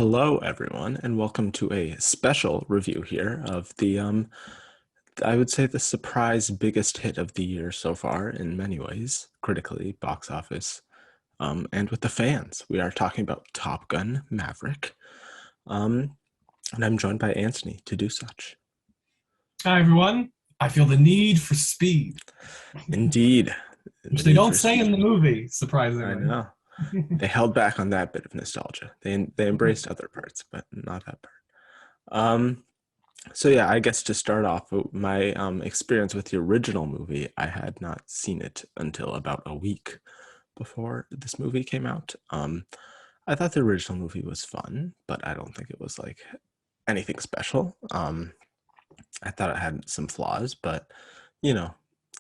Hello, everyone, and welcome to a special review here of I would say the surprise biggest hit of the year so far in many ways, critically, box office, and with the fans. We are talking about Top Gun Maverick, um, and I'm joined by Antony to do such. Hi everyone. I feel the need for speed, Indeed, which the they need don't for say in speed. the movie, I surprisingly. know. They held back on that bit of nostalgia. They embraced other parts, but not that part. Um, So yeah, I guess to start off, my experience with the original movie, I had not seen it until about a week before this movie came out. I thought the original movie was fun, but I don't think it was like anything special. I thought it had some flaws, but you know,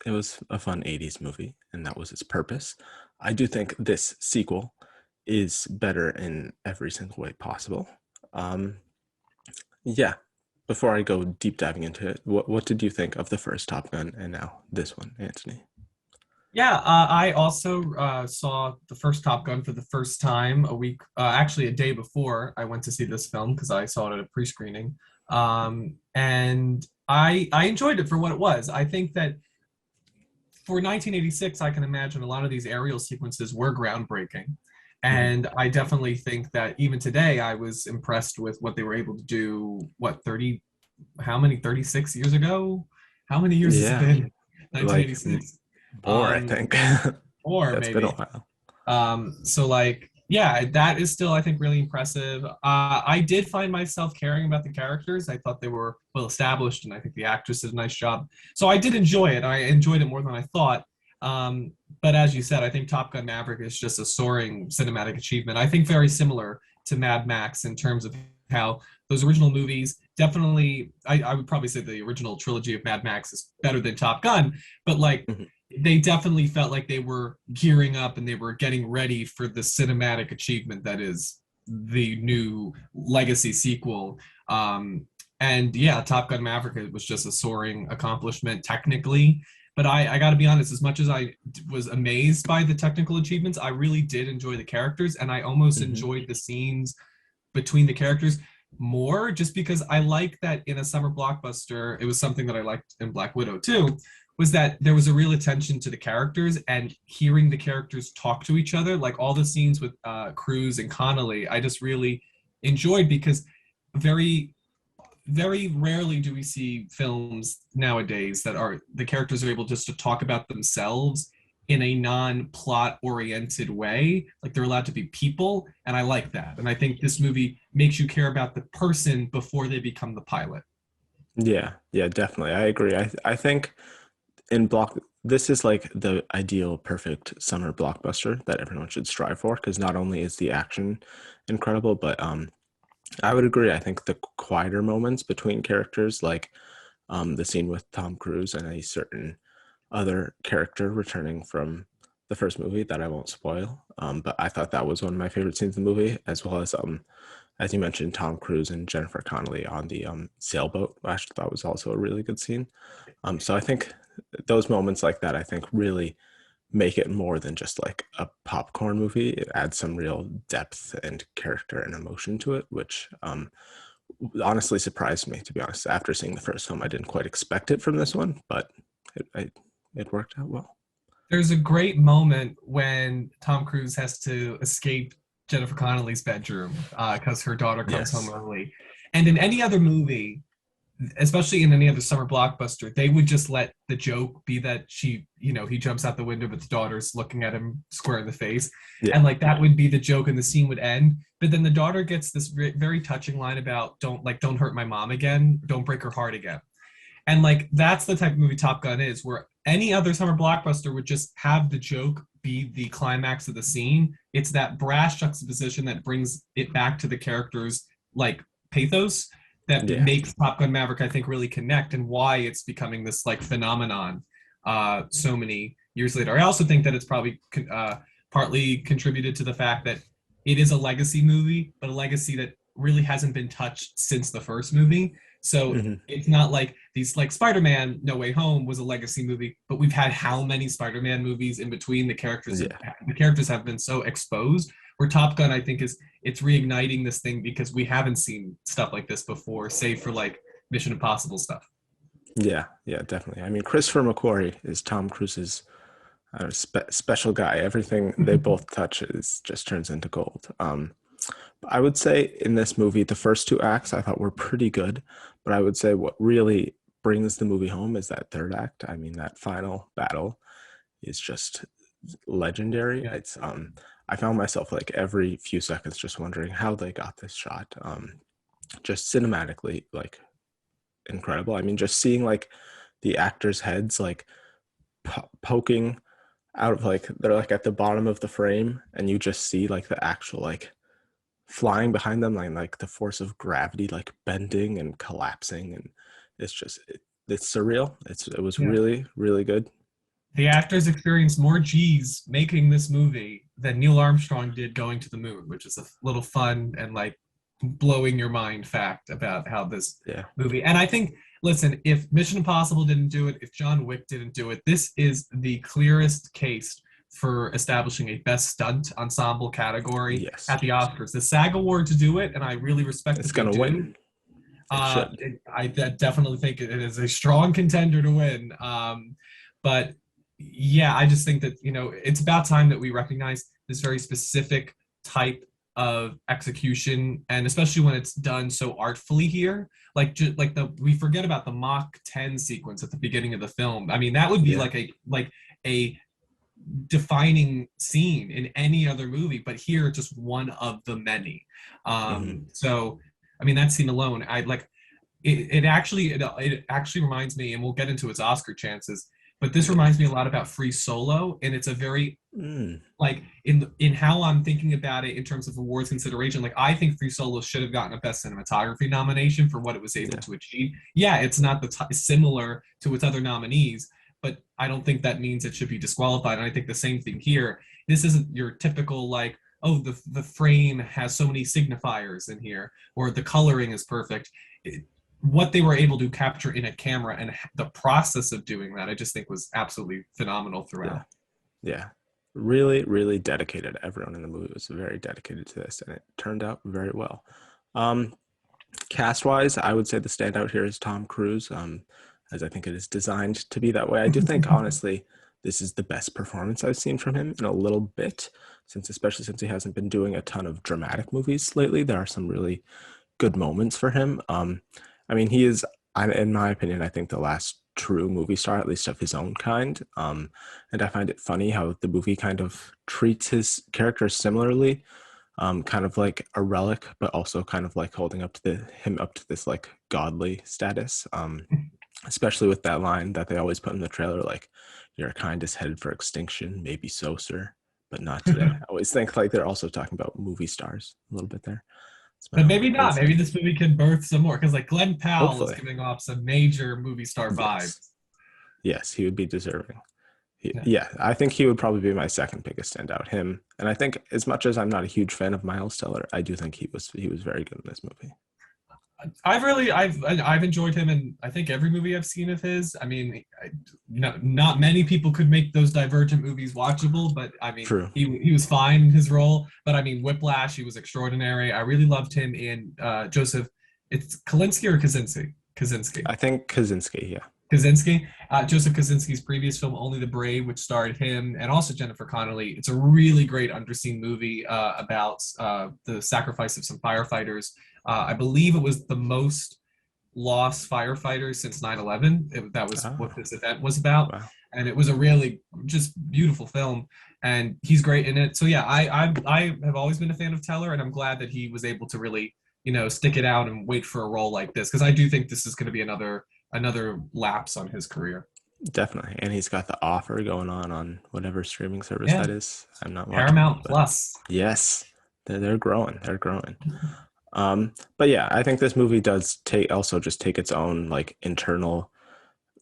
it was a fun 80s movie, and that was its purpose. I do think this sequel is better in every single way possible. Um, yeah. Before I go deep diving into it, what did you think of the first Top Gun and now this one, Antony? Yeah, I also saw the first Top Gun for the first time a week, actually a day before I went to see this film because I saw it at a pre-screening. And I enjoyed it for what it was. I think that for 1986, I can imagine a lot of these aerial sequences were groundbreaking. Hmm. And I definitely think that even today, I was impressed with what they were able to do, what, 30, how many, 36 years ago? How many years has it Yeah, been? like 1986. more, I think. Yeah, Or it's been a maybe. while. So like, yeah, that is still, I think, really impressive. I did find myself caring about the characters. I thought they were well established, and I think the actress did a nice job. So I did enjoy it. I enjoyed it more than I thought. Um, but as you said, I think Top Gun Maverick is just a soaring cinematic achievement. I think very similar to Mad Max in terms of how those original movies definitely, I would probably say the original trilogy of Mad Max is better than Top Gun, but like Mhm. they definitely felt like they were gearing up and they were getting ready for the cinematic achievement that is the new legacy sequel. And yeah, Top Gun Maverick was just a soaring accomplishment technically. But I got to be honest, as much as I was amazed by the technical achievements, I really did enjoy the characters and I almost Mhm. enjoyed the scenes between the characters more just because I like that in a summer blockbuster. It was something that I liked in Black Widow too, was that there was a real attention to the characters and hearing the characters talk to each other. Like all the scenes with Cruise and Connolly, I just really enjoyed because very very rarely do we see films nowadays that are the characters are able just to talk about themselves in a non-plot oriented way, like they're allowed to be people, and I like that, and I think this movie makes you care about the person before they become the pilot. Yeah, yeah, definitely. I agree. I think in block this is like the ideal perfect summer blockbuster that everyone should strive for because not only is the action incredible, but I would agree. I think the quieter moments between characters, like the scene with Tom Cruise and a certain other character returning from the first movie that I won't spoil. But I thought that was one of my favorite scenes in the movie, as you mentioned, Tom Cruise and Jennifer Connelly on the sailboat. I actually thought was also a really good scene. So I think those moments like that, I think really make it more than just like a popcorn movie. It adds some real depth and character and emotion to it, which honestly surprised me. To be honest, after seeing the first film, I didn't quite expect it from this one, but it worked out well. There's a great moment when Tom Cruise has to escape Jennifer Connelly's bedroom because her daughter comes home Yes. early, and in any other movie, especially in any other summer blockbuster, they would just let the joke be that he jumps out the window, but the daughter's looking at him square in the face. Yeah. And like that would be the joke and the scene would end. But then the daughter gets this very touching line about don't hurt my mom again, don't break her heart again. And like that's the type of movie Top Gun is, where any other summer blockbuster would just have the joke be the climax of the scene. It's that brash juxtaposition that brings it back to the characters like pathos that Yeah. makes Top Gun Maverick, I think, really connect and why it's becoming this like phenomenon so many years later. I also think that it's probably partly contributed to the fact that it is a legacy movie, but a legacy that really hasn't been touched since the first movie. So Hmm. it's not like these like Spider-Man No Way Home was a legacy movie, but we've had how many Spider-Man movies in between the characters Yeah. the characters have been so exposed. Where Top Gun, I think, is it's reigniting this thing because we haven't seen stuff like this before, save for like Mission Impossible stuff. Yeah, yeah, definitely. I mean, Christopher McQuarrie is Tom Cruise's special guy. Everything they both touch is just turns into gold. I would say in this movie, the first two acts I thought were pretty good, but I would say what really brings the movie home is that third act. I mean, that final battle is just legendary. Yeah. It's I found myself like every few seconds just wondering how they got this shot. Just cinematically, like incredible. I mean, just seeing like the actors' heads like poking out of like they're like at the bottom of the frame, and you just see like the actual like flying behind them, like the force of gravity like bending and collapsing, and it's just it's surreal. It was Yeah. really really good. The actors experienced more G's making this movie than Neil Armstrong did going to the moon, which is a little fun and like blowing your mind fact about how this Yeah, movie. And I think, listen, if Mission Impossible didn't do it, if John Wick didn't do it, this is the clearest case for establishing a best stunt ensemble category yes, at the Oscars. The SAG Award to do it, and I really respect it's that they gonna do. win. It should. I definitely think it is a strong contender to win. But yeah, I just think that it's about time that we recognize this very specific type of execution, and especially when it's done so artfully here. Like like we forget about the Mach 10 sequence at the beginning of the film. I mean, that would be Yeah. like a defining scene in any other movie, but here just one of the many. Hmm. So I mean, that scene alone, I like it actually reminds me, and we'll get into its Oscar chances, but this Yeah. reminds me a lot about Free Solo, and it's a very Mm. like in how I'm thinking about it in terms of awards consideration. Like I think Free Solo should have gotten a Best Cinematography nomination for what it was able Yeah. to achieve. Yeah, it's not similar to its other nominees, but I don't think that means it should be disqualified. And I think the same thing here. This isn't your typical like, oh, the frame has so many signifiers in here, or the coloring is perfect. What they were able to capture in a camera and the process of doing that, I just think was absolutely phenomenal Yeah. throughout. Yeah. Really, really dedicated. Everyone in the movie was very dedicated to this, and it turned out very well. Um, Cast wise, I would say the standout here is Tom Cruise, as I think it is designed to be that way. I do think, honestly, this is the best performance I've seen from him in a little bit, especially since he hasn't been doing a ton of dramatic movies lately. There are some really good moments for him. I mean, he is, in my opinion, I think the last true movie star, at least of his own kind. And I find it funny how the movie kind of treats his character similarly, kind of like a relic, but also kind of like holding up to him up to this like godly status. Especially with that line that they always put in the trailer, like "Your kind is headed for extinction, maybe so, sir, but not today." I always think like they're also talking about movie stars a little bit there. It's my But own maybe not. Maybe insight. this movie can birth some more because like Glenn Powell is Hopefully, giving off some major movie star yes, vibes. yes, he would be deserving. Yeah. Yeah, I think he would probably be my second biggest standout. Him, and I think as much as I'm not a huge fan of Miles Teller, I do think he was very good in this movie. I've enjoyed him in I think every movie I've seen of his. I mean, not many people could make those Divergent movies watchable, but I mean, True. he was fine in his role. But I mean, Whiplash, he was extraordinary. I really loved him in Joseph. It's Kalinske or Kaczynski? Kaczynski. I think Kaczynski. Yeah. Kaczynski, Joseph Kaczynski's previous film, Only the Brave, which starred him and also Jennifer Connelly. It's a really great underseen movie about the sacrifice of some firefighters. I believe it was the most lost firefighters since 9/11. That was what Oh, this event was about. wow. And it was a really just beautiful film. And he's great in it. So yeah, I have always been a fan of Teller, and I'm glad that he was able to really, stick it out and wait for a role like this. Because I do think this is going to be another lapse on his career. Definitely. And he's got the offer going on whatever streaming service Yeah, that is. I'm not watching it, Paramount but Plus. yes, they're growing. They're growing. But yeah, I think this movie does take its own like internal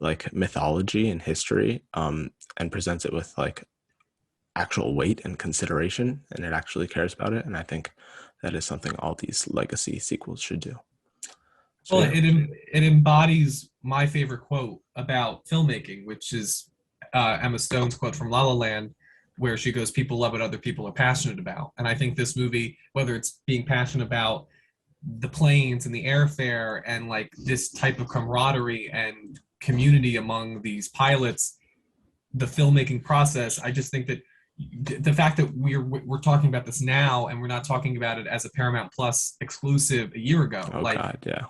like mythology and history, and presents it with like actual weight and consideration, and it actually cares about it. And I think that is something all these legacy sequels should do. So Well, yeah, it embodies my favorite quote about filmmaking, which is Emma Stone's quote from La La Land, where she goes, people love what other people are passionate about. And I think this movie, whether it's being passionate about the planes and the airfare and like this type of camaraderie and community among these pilots, the filmmaking process, I just think that the fact that we're talking about this now and we're not talking about it as a Paramount Plus exclusive a year ago, Oh like God, yeah.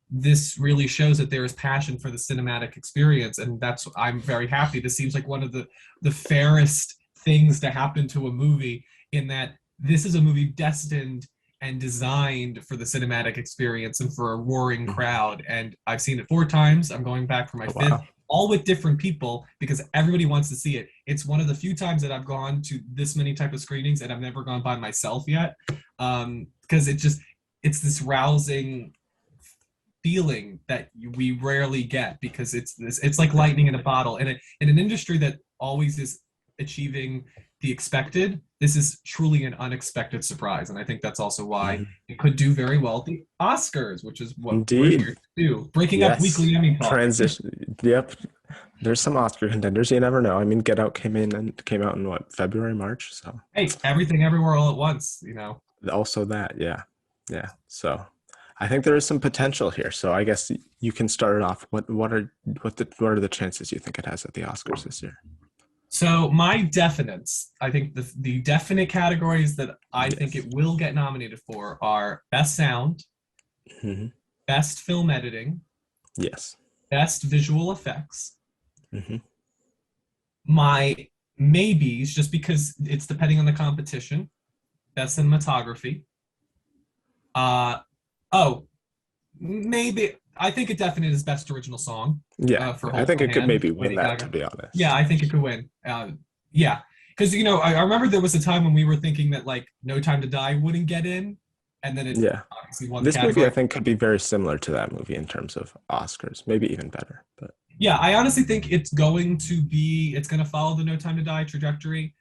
this really shows that there is passion for the cinematic experience, and that's I'm very happy. This seems like one of the fairest things to happen to a movie, in that this is a movie destined and designed for the cinematic experience and for a roaring Mhm. crowd. And I've seen it 4 times. I'm going back for my Oh fifth, wow. all with different people because everybody wants to see it. It's one of the few times that I've gone to this many type of screenings, and I've never gone by myself yet, because it's this rousing feeling that we rarely get, because it's like lightning in a bottle, and in an industry that always is achieving the expected, this is truly an unexpected surprise. And I think that's also why Mhm. it could do very well at the Oscars, which is what we're Indeed. here to do, breaking up Yes. weekly Emmy talk. Transition. Yep. There's some Oscar contenders. You never know. I mean, Get Out came out in what, February, March. So Hey, everything everywhere all at once, you know. also that, yeah, yeah. So I think there is some potential here. So I guess you can start it off. What are the chances you think it has at the Oscars this year? So my definites, I think the definite categories that I think Yes. it will get nominated for are best sound, Hmm. best film editing, Yes. best visual effects. Hmm. My maybes, just because it's depending on the competition, best cinematography. Uh oh, maybe I think it definitely is best original song, Yeah, for I Hold think My it could Hand, maybe win Lady that, to Gaga. be Yeah, honest. I think it could win. Yeah, because I remember there was a time when we were thinking that like No Time to Die wouldn't get in, and then it Yeah. obviously won the This movie, I category. think, could be very similar to that movie in terms of Oscars, maybe even better. But Yeah, I honestly think it's going to follow the No Time to Die trajectory.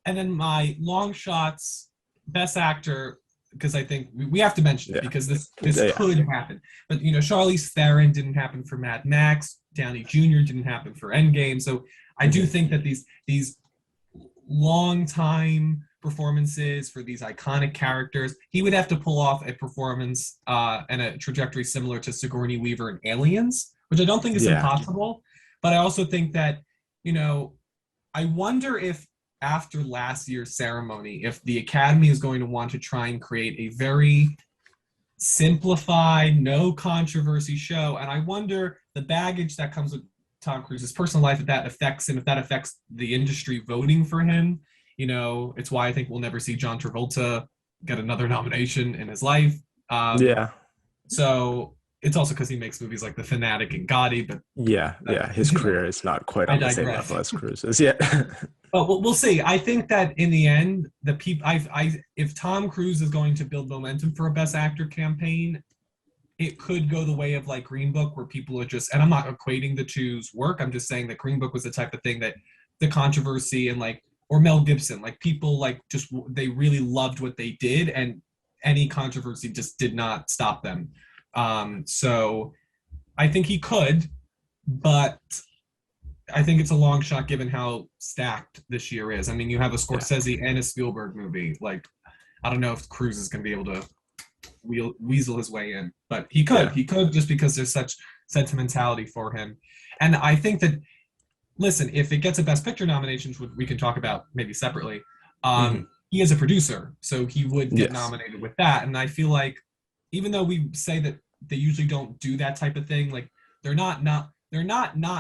And then my long shots, best actor, because I think we have to mention it yeah, because this yeah, could happen. But Charlize Theron didn't happen for Mad Max. Downey Jr. didn't happen for Endgame. So I do hmm, think that these long time performances for these iconic characters, he would have to pull off a performance and a trajectory similar to Sigourney Weaver in Aliens, which I don't think is yeah, impossible. But I also think that, you know, I wonder if after last year's ceremony, if the Academy is going to want to try and create a very simplified, no controversy show. And I wonder the baggage that comes with Tom Cruise's personal life, if that affects him, if that affects the industry voting for him. It's why I think we'll never see John Travolta get another nomination in his life. Um, yeah, so it's also because he makes movies like The Fanatic and Gotti, but yeah, uh, yeah. His career is not quite I on the same digress. level as Cruise's yet. But we'll see. I think that in the end, the people, if Tom Cruise is going to build momentum for a Best Actor campaign, it could go the way of like Green Book, where people are just, and I'm not equating the two's work. I'm just saying that Green Book was the type of thing that the controversy and like, or Mel Gibson, like people like just they really loved what they did, and any controversy just did not stop them. So I think he could, but I think it's a long shot given how stacked this year is. I mean, you have a Yeah, Scorsese and a Spielberg movie. Like, I don't know if Cruise is going to be able to weasel his way in, but he could. yeah, He could, just because there's such sentimentality for him. And I think that, listen, if it gets a Best Picture nominations, which we can talk about maybe separately, hmm, he is a producer, so he would get yes, nominated with that. And I feel like, even though we say that they usually don't do that type of thing, like they're not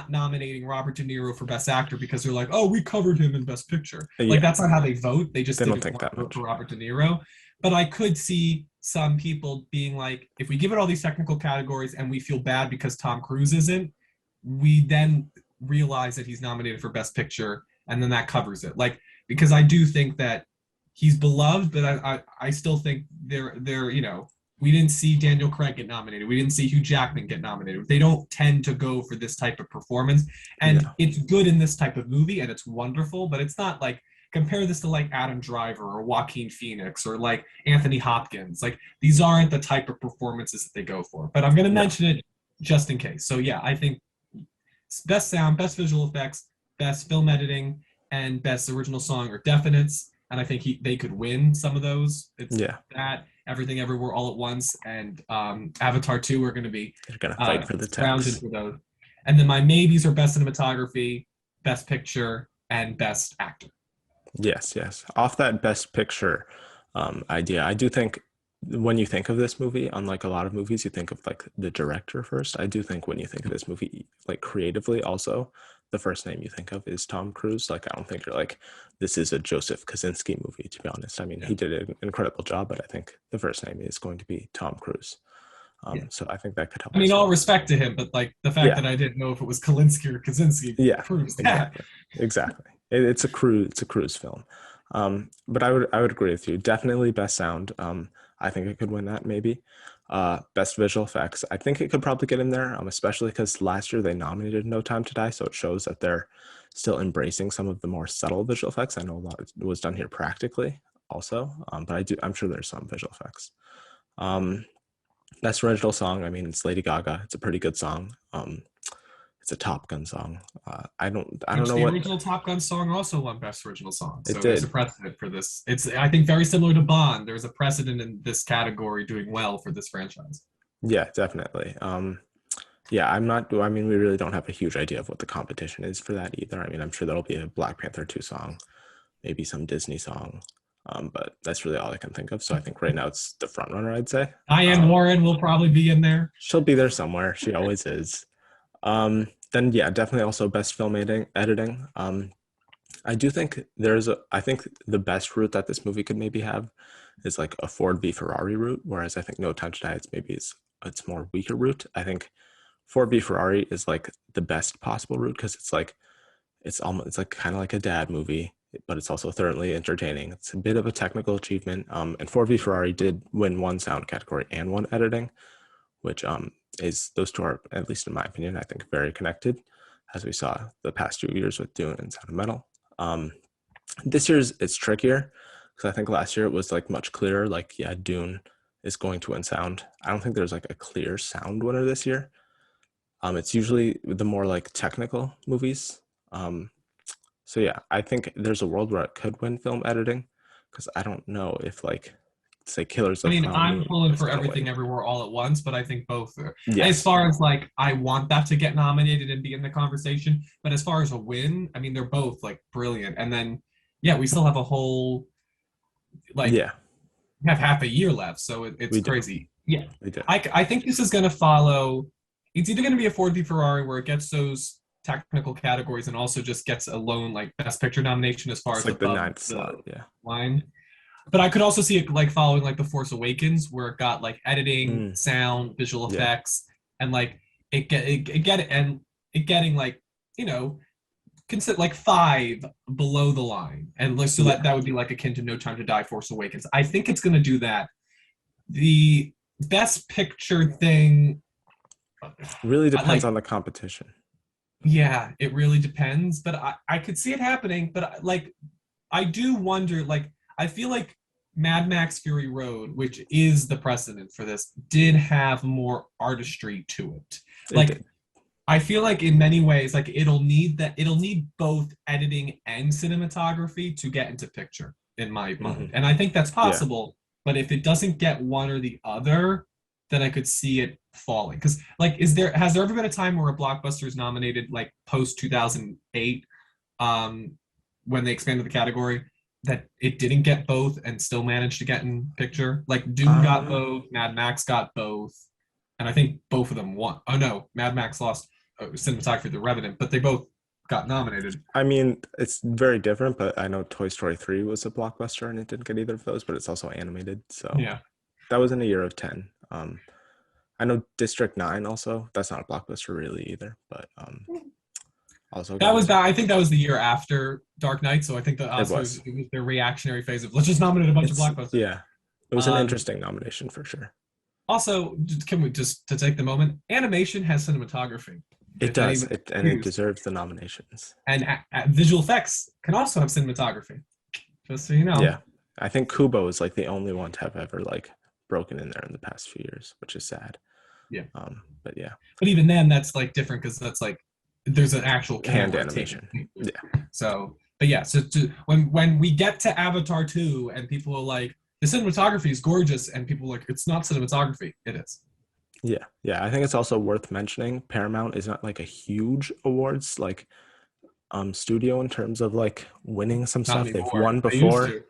nominating Robert De Niro for Best Actor because they're like, oh, we covered him in Best Picture. Like, yeah. that's not how they vote. They just They don't didn't think want that to vote for much. Robert De Niro. But I could see some people being like, if we give it all these technical categories and we feel bad because Tom Cruise isn't, we then realize that he's nominated for Best Picture, and then that covers it. Like, because I do think that he's beloved, but I still think we didn't see Daniel Craig get nominated. We didn't see Hugh Jackman get nominated. They don't tend to go for this type of performance. And Yeah, it's good in this type of movie and it's wonderful, but it's not like, compare this to like Adam Driver or Joaquin Phoenix or like Anthony Hopkins. Like, these aren't the type of performances that they go for. But I'm going to no, mention it just in case. So yeah, I think best sound, best visual effects, best film editing, and Best Original Song are definites, and I think they could win some of those. It's Yeah, that Everything Everywhere All at Once and Avatar 2 are going to be they're gonna fight for the rounded techs. for those. And then my maybes are Best Cinematography, Best Picture, and Best Actor. Yes, yes. Off that best picture idea, I do think when you think of this movie, unlike a lot of movies, you think of like the director first. I do think when you think of this movie, like creatively, also, the first name you think of is Tom Cruise. Like, I don't think you're like, this is a Joseph Kosinski movie, to be honest. I mean, Yeah. he did an incredible job, but I think the first name is going to be Tom Cruise. Yeah. So I think that could help I mean, as all well. respect to him, but like the fact Yeah, that I didn't know if it was Kalinske or Kaczynski yeah, proves that. exactly, exactly. It's a cruise film. But I would agree with you. Definitely best sound. I think it could win that maybe. Best visual effects. I think it could probably get in there, especially because last year they nominated No Time to Die, so it shows that they're still embracing some of the more subtle visual effects. I know a lot was done here practically also, but I'm sure there's some visual effects. Um, Best original song. I mean, it's Lady Gaga. It's a pretty good song. It's a Top Gun song. I don't Which know the what original Top Gun song also won Best Original Song. it So there's a did. precedent for this. It's, I think, very similar to Bond. There's a precedent in this category doing well for this franchise. Yeah, definitely. Yeah, I'm not. I mean, we really don't have a huge idea of what the competition is for that either. I mean, I'm sure there'll be a Black Panther 2 song, maybe some Disney song, but that's really all I can think of. So I think right now it's the front runner, I'd say. Diane Um, Warren will probably be in there. she'll be there somewhere. She always is. Then yeah, definitely also best film editing. I do think I think the best route that this movie could maybe have is like a Ford v Ferrari route, whereas I think No Time to Die it's more weaker route. I think Ford v Ferrari is like the best possible route because it's like kind of like a dad movie, but it's also thoroughly entertaining. It's a bit of a technical achievement. And Ford v Ferrari did win one sound category and one editing, which is those two are, at least in my opinion, I think very connected, as we saw the past 2 years with Dune and Sound of Metal. Um, this year's it's trickier because I think last year it was like much clearer. Like, yeah, Dune is going to win sound. I don't think there's like a clear sound winner this year. It's usually the more like technical movies. Um, so yeah, I think there's a world where it could win film editing because I don't know if like say Killers I of the mean, Flower I'm Moon pulling is for gonna win. Everything Everywhere All at Once, but I think both are. As Yes, far as like, I want that to get nominated and be in the conversation, but as far as a win, I mean, they're both like brilliant. And then, yeah, we still have a whole like yeah, have half a year left, so it's we do, crazy. Yeah, we do. I think this is going to follow. It's either going to be a Ford v Ferrari where it gets those technical categories and also just gets a lone like Best Picture nomination as far It's as like the above ninth the slot. Yeah. line. But I could also see it like following like The Force Awakens, where it got like editing, Mm, sound, visual yeah. effects, and like it get and it getting like you know consider like five below the line, and so Yeah. that would be like akin to No Time to Die, Force Awakens. I think it's going to do that. The Best Picture thing, Really depends like on the competition. yeah, it really depends, but I could see it happening. But like I do wonder, like, I feel like Mad Max Fury Road, which is the precedent for this, did have more artistry to it. It Like, did. I feel like in many ways, like it'll need both editing and cinematography to get into picture, in my mind. Hmm. And I think that's Yeah. possible, but if it doesn't get one or the other, then I could see it falling. Because like, has there ever been a time where a blockbuster is nominated like post 2008? um, when they expanded the category that it didn't get both and still managed to get in picture. Like Dune got Um, both, Mad Max got both, and I think both of them won. Oh no, Mad Max lost cinematography, The Revenant, but they both got nominated. I mean, it's very different, but I know Toy Story 3 was a blockbuster and it didn't get either of those, but it's also animated. So Yeah, that was in a year of 10. I know District 9 also, that's not a blockbuster really either, but also that got was in. that. I think that was the year after Dark Knight, so I think the It Oscars was. it was their reactionary phase of let's just nominate a bunch of blockbusters. Yeah, it was an Um, interesting nomination for sure. Also, can we just to take the moment? Animation has cinematography. It If does, anybody and it confused, deserves the nominations. and visual effects can also have cinematography. Just so you know. Yeah, I think Kubo is like the only one to have ever like broken in there in the past few years, which is sad. Yeah. But yeah, But even then, that's like different because that's like there's an actual canned camera taking animation. pictures. Yeah, So but yeah, so when we get to Avatar 2 and people are like, the cinematography is gorgeous, and people are like, it's not cinematography. It is. Yeah, yeah. I think it's also worth mentioning Paramount is not like a huge awards like studio in terms of like winning some Not stuff. They've anymore. won They used before. to.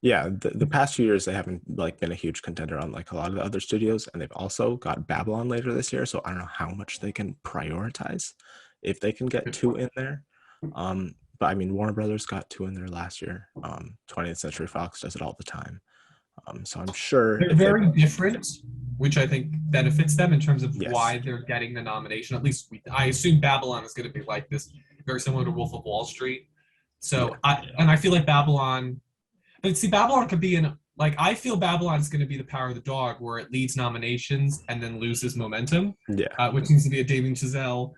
Yeah, the past few years they haven't like been a huge contender on like a lot of the other studios, and they've also got Babylon later this year. So I don't know how much they can prioritize if they can get Good two point. in there. But I mean, Warner Brothers got two in there last year. 20th Century Fox does it all the time. So I'm sure They're if they, very different, which I think benefits them in terms of yes, why they're getting the nomination. At least I assume Babylon is going to be like this, very similar to Wolf of Wall Street. yeah, I feel like Babylon, but see, Babylon could be in like I feel Babylon is going to be the power of the dog, where it leads nominations and then loses momentum, yeah, which seems to be a Damien Chazelle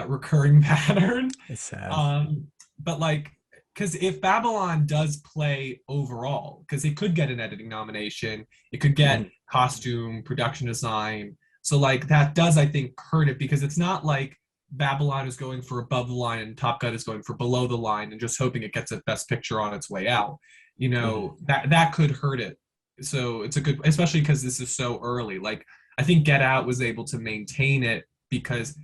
recurring pattern. it's sad. Um, but like, because if Babylon does play overall, because it could get an editing nomination, it could get Mhm. costume, production design. So like that does, I think, hurt it because it's not like Babylon is going for above the line and Top Gun is going for below the line and just hoping it gets a best picture on its way out. You Mhm. know, that could hurt it. So it's a good, especially because this is so early. Like I think Get Out was able to maintain it because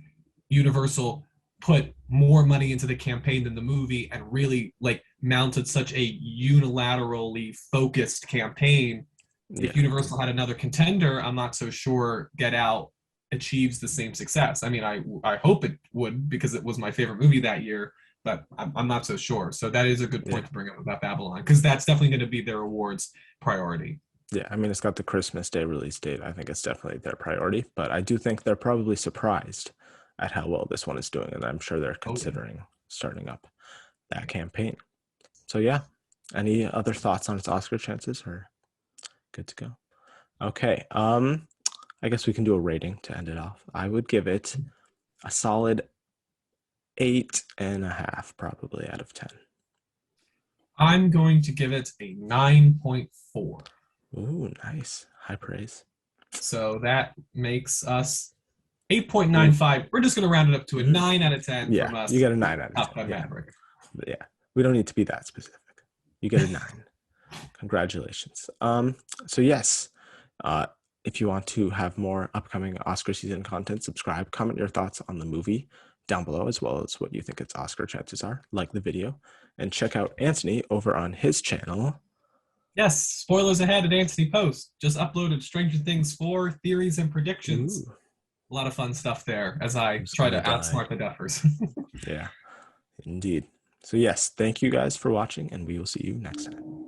Universal put more money into the campaign than the movie and really like mounted such a unilaterally focused campaign. If Yeah, Universal had another contender, I'm not so sure Get Out achieves the same success. I mean, I hope it would because it was my favorite movie that year, but I'm not so sure. So that is a good point yeah, to bring up about Babylon because that's definitely going to be their awards priority. yeah. I mean, it's got the Christmas Day release date. I think it's definitely their priority, but I do think they're probably surprised at how well this one is doing, and I'm sure they're Oh, yeah. considering starting up that campaign. So yeah, any other thoughts on its Oscar chances, or good to go? Okay, I guess we can do a rating to end it off. I would give it a solid 8.5, probably out of 10. I'm going to give it a 9.4. Ooh, nice, high praise. So that makes us Mm, 8.95. We're just going to round it up to a mm, 9 out of 10 yeah, from you us. get a 9 out of 10. Top Gun Yeah, Maverick. yeah. We don't need to be that specific. You get a 9. Congratulations. So yes, uh, if you want to have more upcoming Oscar season content, subscribe, comment your thoughts on the movie down below, as well as what you think its Oscar chances are. Like the video, and check out Antony over on his channel. Yes, spoilers ahead at Antony Post. Just uploaded Stranger Things 4 theories and predictions. Ooh, A lot of fun stuff there as I who's try gonna to die? outsmart the duffers. Yeah, indeed. So yes, thank you guys for watching, and we will see you next time.